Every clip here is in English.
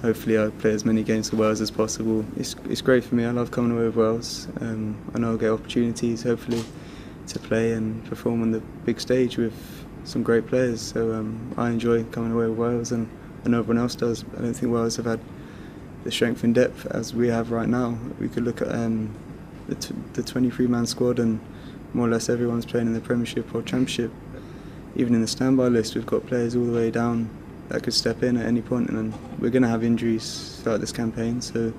hopefully I play as many games for Wales as possible. It's great for me. I love coming away with Wales. I know I'll get opportunities, hopefully, to play and perform on the big stage with some great players. So I enjoy coming away with Wales, and I know everyone else does. I don't think Wales have had the strength and depth as we have right now. We could look at the 23-man squad, and more or less everyone's playing in the Premiership or Championship. Even in the standby list, we've got players all the way down that could step in at any point, and we're going to have injuries throughout this campaign. So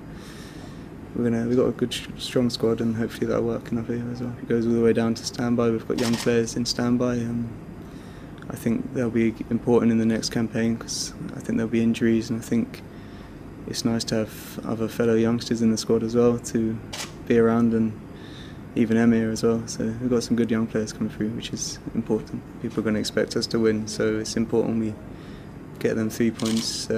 we've got a good, strong squad, and hopefully that'll work in our favour as well. If it goes all the way down to standby, we've got young players in standby. I think they'll be important in the next campaign because I think there'll be injuries, and I think it's nice to have other fellow youngsters in the squad as well to be around, and even Emir as well. So we've got some good young players coming through, which is important. People are going to expect us to win, so it's important we get them 3 points,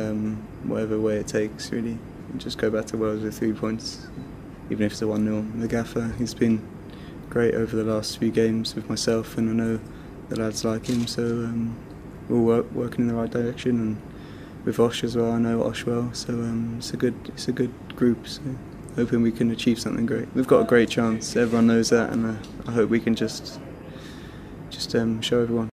whatever way it takes, really. And just go back to Wales with 3 points, even if it's a 1-0. The Gaffer, he's been great over the last few games with myself, and I know the lads like him, so we're working in the right direction. And with Osh as well, I know Osh well, so it's a good group. So hoping we can achieve something great. We've got a great chance. Everyone knows that, and I hope we can just show everyone.